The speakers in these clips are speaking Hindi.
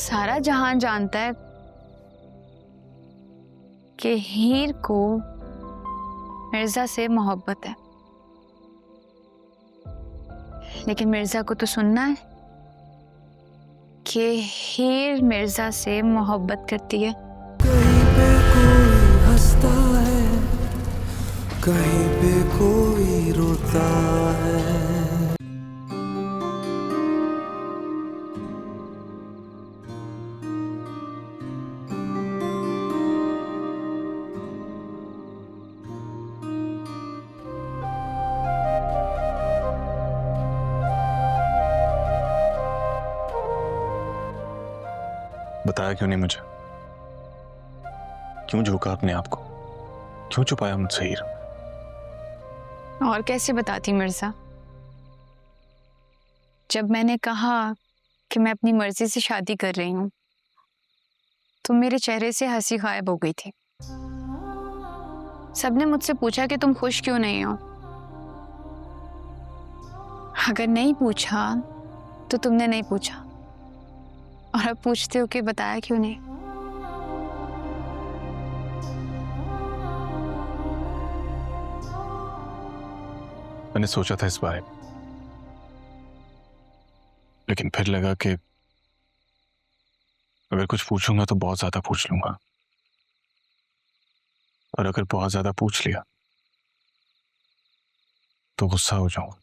सारा जहां जानता है कि हीर को मिर्जा से मोहब्बत है, लेकिन मिर्जा को तो सुनना है कि हीर मिर्जा से मोहब्बत करती है। कहीं पे कोई हंसता है, कहीं पे कोई रोता है। बताया क्यों नहीं मुझे? क्यों झोंका अपने आप को? क्यों छुपाया मुझसे हीर? और कैसे बताती मिर्जा, जब मैंने कहा कि मैं अपनी मर्जी से शादी कर रही हूं तो मेरे चेहरे से हंसी गायब हो गई थी। सबने मुझसे पूछा कि तुम खुश क्यों नहीं हो। अगर नहीं पूछा तो तुमने नहीं पूछा, और अब पूछते हो कि बताया क्यों नहीं। मैंने सोचा था इस बारे में, लेकिन फिर लगा कि अगर कुछ पूछूंगा तो बहुत ज्यादा पूछ लूंगा, और अगर बहुत ज्यादा पूछ लिया तो गुस्सा हो जाऊंगा,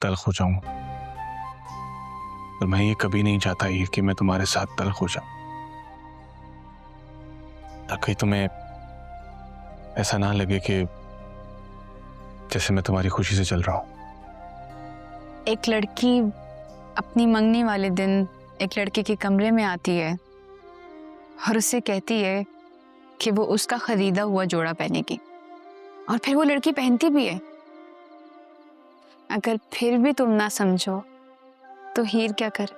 तल्ख हो जाऊंगा। और मैं ये कभी नहीं चाहता हीर कि मैं तुम्हारे साथ तल्ख हो जाऊं, ताकि तुम्हें ऐसा ना लगे कि जैसे मैं तुम्हारी खुशी से चल रहा हूं। एक लड़की अपनी मंगनी वाले दिन एक लड़के के कमरे में आती है और उससे कहती है कि वो उसका खरीदा हुआ जोड़ा पहनेगी, और फिर वो लड़की पहनती भी है। अगर फिर भी तुम ना समझो तो हीर क्या करे?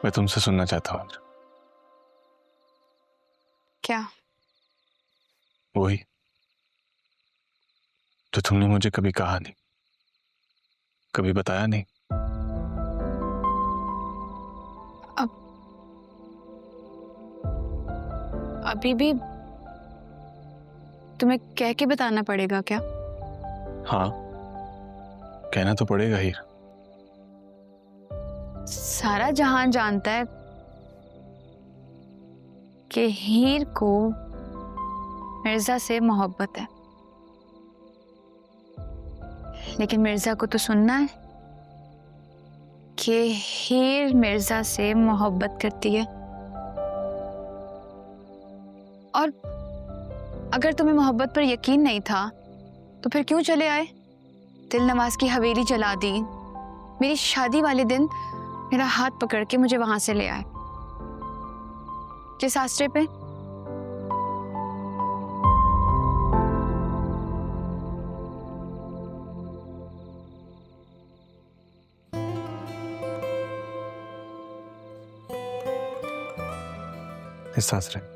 मैं तुमसे सुनना चाहता हूं। क्या? वही जो तुमने मुझे कभी कहा नहीं, कभी बताया नहीं। अभी भी तुम्हें कह के बताना पड़ेगा क्या? हाँ, कहना तो पड़ेगा हीर। सारा जहां जानता है कि हीर को मिर्जा से मोहब्बत है, लेकिन मिर्जा को तो सुनना है कि हीर मिर्जा से मोहब्बत करती है। और अगर तुम्हें मोहब्बत पर यकीन नहीं था तो फिर क्यों चले आए? दिल नवाज की हवेली जला दी, मेरी शादी वाले दिन मेरा हाथ पकड़ के मुझे वहां से ले आए, किस आश्रय पे? इस आश्रय।